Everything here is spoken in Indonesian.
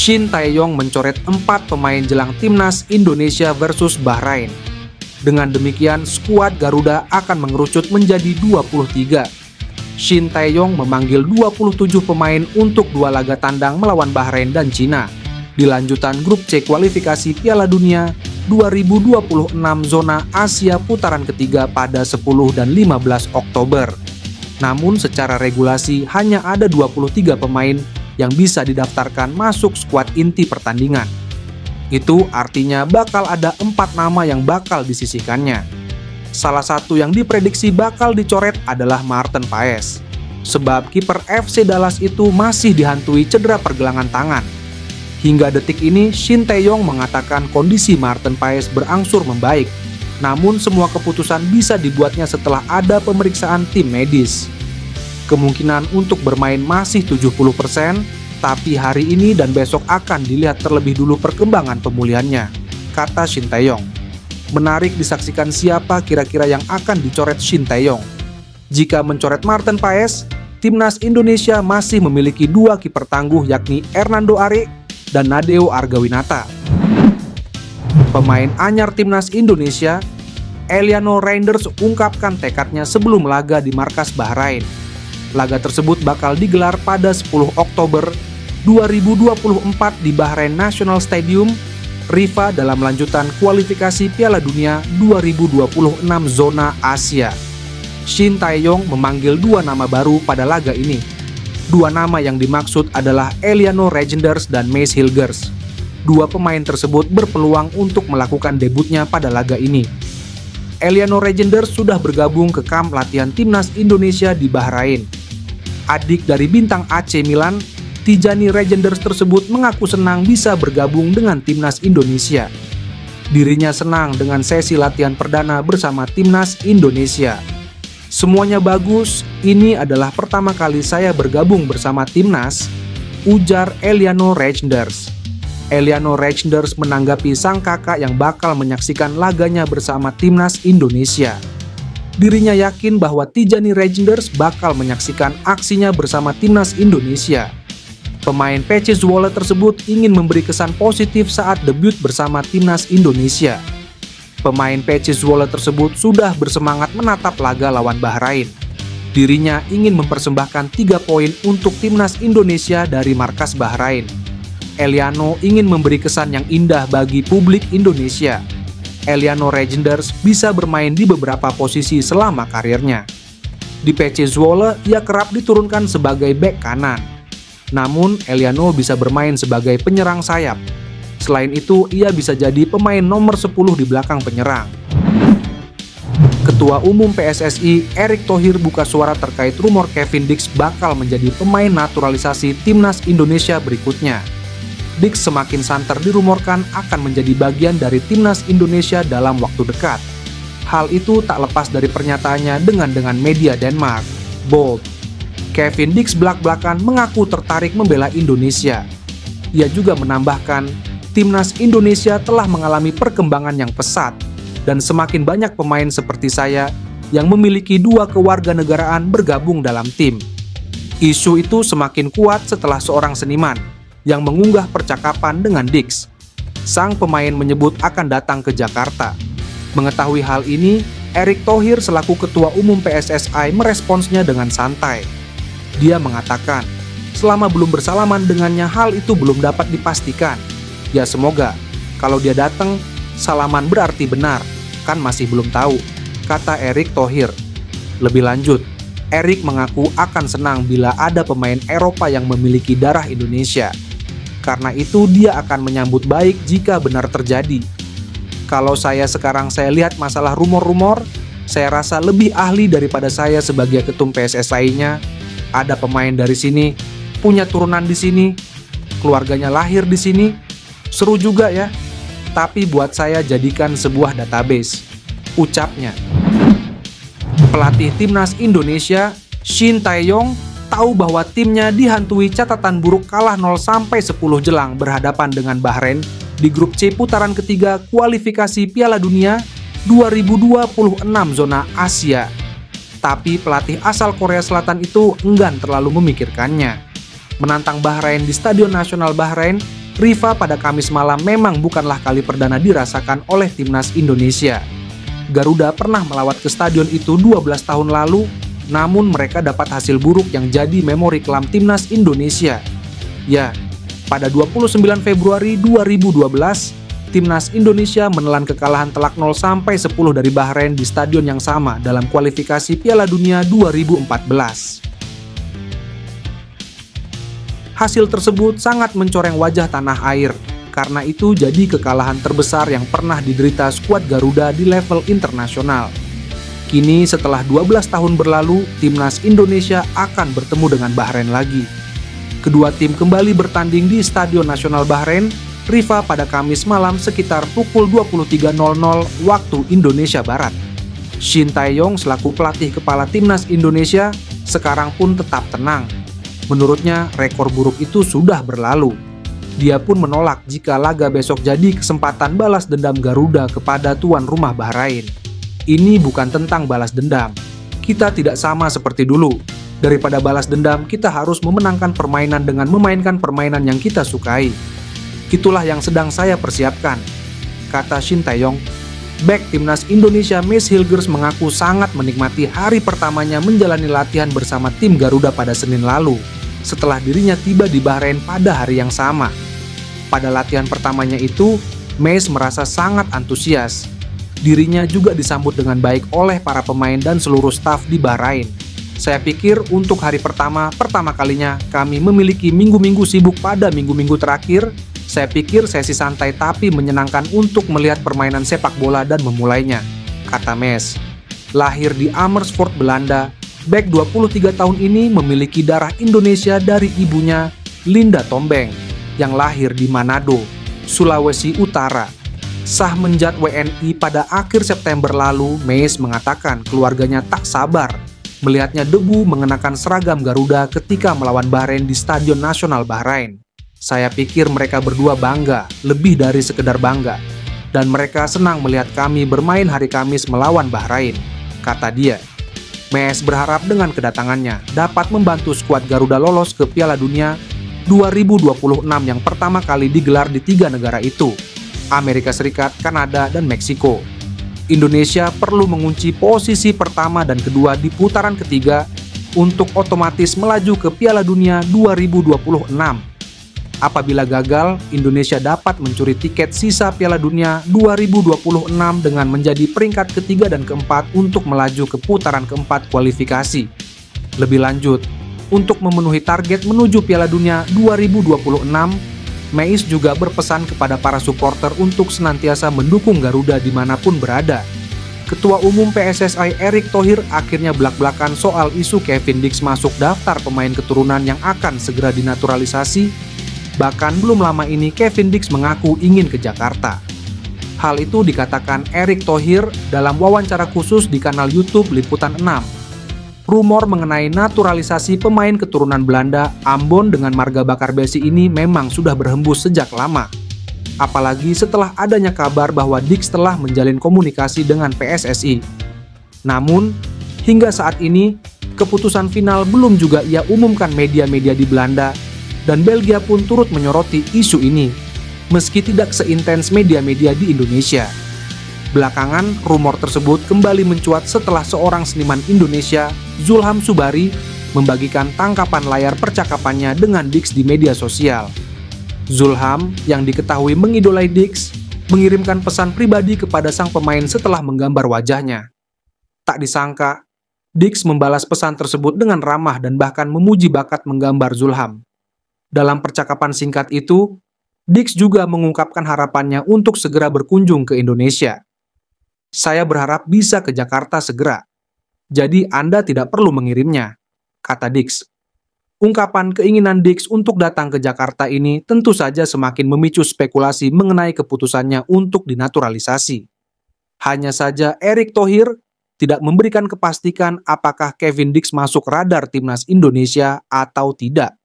Shin Tae-yong mencoret 4 pemain jelang timnas Indonesia versus Bahrain. Dengan demikian, skuad Garuda akan mengerucut menjadi 23. Shin Tae-yong memanggil 27 pemain untuk 2 laga tandang melawan Bahrain dan Cina di lanjutan grup C kualifikasi Piala Dunia 2026 zona Asia putaran ketiga pada 10 dan 15 Oktober. Namun secara regulasi hanya ada 23 pemain yang bisa didaftarkan masuk skuad inti pertandingan. Itu artinya bakal ada 4 nama yang bakal disisihkannya. Salah satu yang diprediksi bakal dicoret adalah Maarten Paes. Sebab kiper FC Dallas itu masih dihantui cedera pergelangan tangan. Hingga detik ini, Shin Tae-yong mengatakan kondisi Maarten Paes berangsur membaik. Namun semua keputusan bisa dibuatnya setelah ada pemeriksaan tim medis. Kemungkinan untuk bermain masih 70%, tapi hari ini dan besok akan dilihat terlebih dulu perkembangan pemulihannya, kata Shin Tae-yong. Menarik disaksikan siapa kira-kira yang akan dicoret Shin Tae-yong. Jika mencoret Maarten Paes, timnas Indonesia masih memiliki 2 kiper tangguh yakni Hernando Ari dan Nadeo Argawinata. Pemain anyar timnas Indonesia, Eliano Reinders ungkapkan tekadnya sebelum laga di markas Bahrain. Laga tersebut bakal digelar pada 10 Oktober 2024 di Bahrain National Stadium, Rifa dalam lanjutan kualifikasi Piala Dunia 2026 zona Asia. Shin Tae-yong memanggil 2 nama baru pada laga ini. 2 nama yang dimaksud adalah Eliano Reijnders dan Maes Hilgers. 2 pemain tersebut berpeluang untuk melakukan debutnya pada laga ini. Eliano Reijnders sudah bergabung ke kamp latihan timnas Indonesia di Bahrain. Adik dari bintang AC Milan, Tijani Reijnders tersebut mengaku senang bisa bergabung dengan timnas Indonesia. Dirinya senang dengan sesi latihan perdana bersama timnas Indonesia. Semuanya bagus, ini adalah pertama kali saya bergabung bersama timnas, ujar Eliano Reijnders. Eliano Reijnders menanggapi sang kakak yang bakal menyaksikan laganya bersama timnas Indonesia. Dirinya yakin bahwa Tijani Reijnders bakal menyaksikan aksinya bersama timnas Indonesia. Pemain PC Zwolle tersebut ingin memberi kesan positif saat debut bersama timnas Indonesia. Pemain PC Zwolle tersebut sudah bersemangat menatap laga lawan Bahrain. Dirinya ingin mempersembahkan 3 poin untuk timnas Indonesia dari markas Bahrain. Eliano ingin memberi kesan yang indah bagi publik Indonesia. Eliano Reijnders bisa bermain di beberapa posisi selama karirnya. Di PC Zwolle, ia kerap diturunkan sebagai bek kanan. Namun, Eliano bisa bermain sebagai penyerang sayap. Selain itu, ia bisa jadi pemain nomor 10 di belakang penyerang. Ketua Umum PSSI, Erick Thohir buka suara terkait rumor Kevin Dix bakal menjadi pemain naturalisasi timnas Indonesia berikutnya. Dix semakin santer dirumorkan akan menjadi bagian dari timnas Indonesia dalam waktu dekat. Hal itu tak lepas dari pernyataannya dengan media Denmark. Bold. Kevin Dix belak-belakan mengaku tertarik membela Indonesia. Ia juga menambahkan, timnas Indonesia telah mengalami perkembangan yang pesat dan semakin banyak pemain seperti saya yang memiliki 2 kewarganegaraan bergabung dalam tim. Isu itu semakin kuat setelah seorang seniman yang mengunggah percakapan dengan Dix. Sang pemain menyebut akan datang ke Jakarta. Mengetahui hal ini, Erick Thohir selaku Ketua Umum PSSI meresponsnya dengan santai. Dia mengatakan, selama belum bersalaman dengannya hal itu belum dapat dipastikan. Ya semoga, kalau dia datang, salaman berarti benar, kan masih belum tahu, kata Erick Thohir. Lebih lanjut, Erick mengaku akan senang bila ada pemain Eropa yang memiliki darah Indonesia. Karena itu dia akan menyambut baik jika benar terjadi. Kalau saya lihat masalah rumor-rumor, saya rasa lebih ahli daripada saya sebagai ketum PSSI-nya. Ada pemain dari sini, punya turunan di sini, keluarganya lahir di sini. Seru juga ya, tapi buat saya jadikan sebuah database, ucapnya. Pelatih timnas Indonesia, Shin Tae-yong, tahu bahwa timnya dihantui catatan buruk kalah 0-10 jelang berhadapan dengan Bahrain di grup C putaran ketiga kualifikasi Piala Dunia 2026 zona Asia. Tapi pelatih asal Korea Selatan itu enggan terlalu memikirkannya. Menantang Bahrain di Stadion Nasional Bahrain, riva pada Kamis malam memang bukanlah kali perdana dirasakan oleh timnas Indonesia. Garuda pernah melawat ke stadion itu 12 tahun lalu, namun mereka dapat hasil buruk yang jadi memori kelam timnas Indonesia. Ya, pada 29 Februari 2012, timnas Indonesia menelan kekalahan telak 0-10 dari Bahrain di stadion yang sama dalam kualifikasi Piala Dunia 2014. Hasil tersebut sangat mencoreng wajah tanah air, karena itu jadi kekalahan terbesar yang pernah diderita skuad Garuda di level internasional. Kini setelah 12 tahun berlalu, timnas Indonesia akan bertemu dengan Bahrain lagi. Kedua tim kembali bertanding di Stadion Nasional Bahrain, riva pada Kamis malam sekitar pukul 23.00 waktu Indonesia Barat. Shin Tae-yong selaku pelatih kepala timnas Indonesia sekarang pun tetap tenang. Menurutnya, rekor buruk itu sudah berlalu. Dia pun menolak jika laga besok jadi kesempatan balas dendam Garuda kepada tuan rumah Bahrain. Ini bukan tentang balas dendam. Kita tidak sama seperti dulu. Daripada balas dendam, kita harus memenangkan permainan dengan memainkan permainan yang kita sukai. Itulah yang sedang saya persiapkan, kata Shin Tae-yong. Bek timnas Indonesia Mace Hilgers mengaku sangat menikmati hari pertamanya menjalani latihan bersama tim Garuda pada Senin lalu, setelah dirinya tiba di Bahrain pada hari yang sama. Pada latihan pertamanya itu, Mace merasa sangat antusias. Dirinya juga disambut dengan baik oleh para pemain dan seluruh staf di Bahrain. Saya pikir untuk hari pertama kalinya kami memiliki minggu-minggu sibuk pada minggu-minggu terakhir. Saya pikir sesi santai tapi menyenangkan untuk melihat permainan sepak bola dan memulainya, kata Mace. Lahir di Amersfoort, Belanda, bek 23 tahun ini memiliki darah Indonesia dari ibunya, Linda Tombeng, yang lahir di Manado, Sulawesi Utara. Sah menjat WNI pada akhir September lalu, Mace mengatakan keluarganya tak sabar melihatnya debu mengenakan seragam Garuda ketika melawan Bahrain di Stadion Nasional Bahrain. Saya pikir mereka berdua bangga, lebih dari sekedar bangga. Dan mereka senang melihat kami bermain hari Kamis melawan Bahrain, kata dia. Mace berharap dengan kedatangannya dapat membantu skuad Garuda lolos ke Piala Dunia 2026 yang pertama kali digelar di 3 negara itu, Amerika Serikat, Kanada, dan Meksiko. Indonesia perlu mengunci posisi pertama dan kedua di putaran ketiga untuk otomatis melaju ke Piala Dunia 2026. Apabila gagal, Indonesia dapat mencuri tiket sisa Piala Dunia 2026 dengan menjadi peringkat ketiga dan keempat untuk melaju ke putaran keempat kualifikasi. Lebih lanjut, untuk memenuhi target menuju Piala Dunia 2026, Mace juga berpesan kepada para supporter untuk senantiasa mendukung Garuda dimanapun berada. Ketua Umum PSSI Erick Thohir akhirnya belak-belakan soal isu Kevin Dix masuk daftar pemain keturunan yang akan segera dinaturalisasi. Bahkan belum lama ini Kevin Dix mengaku ingin ke Jakarta. Hal itu dikatakan Erick Thohir dalam wawancara khusus di kanal YouTube Liputan 6. Rumor mengenai naturalisasi pemain keturunan Belanda Ambon dengan marga bakar besi ini memang sudah berhembus sejak lama. Apalagi setelah adanya kabar bahwa Dix telah menjalin komunikasi dengan PSSI. Namun, hingga saat ini, keputusan final belum juga ia umumkan media-media di Belanda, dan Belgia pun turut menyoroti isu ini, meski tidak seintens media-media di Indonesia. Belakangan, rumor tersebut kembali mencuat setelah seorang seniman Indonesia, Zulham Subari, membagikan tangkapan layar percakapannya dengan Dix di media sosial. Zulham, yang diketahui mengidolai Dix, mengirimkan pesan pribadi kepada sang pemain setelah menggambar wajahnya. Tak disangka, Dix membalas pesan tersebut dengan ramah dan bahkan memuji bakat menggambar Zulham. Dalam percakapan singkat itu, Dix juga mengungkapkan harapannya untuk segera berkunjung ke Indonesia. Saya berharap bisa ke Jakarta segera. Jadi Anda tidak perlu mengirimnya, kata Dix. Ungkapan keinginan Dix untuk datang ke Jakarta ini tentu saja semakin memicu spekulasi mengenai keputusannya untuk dinaturalisasi. Hanya saja Erick Thohir tidak memberikan kepastian apakah Kevin Dix masuk radar timnas Indonesia atau tidak.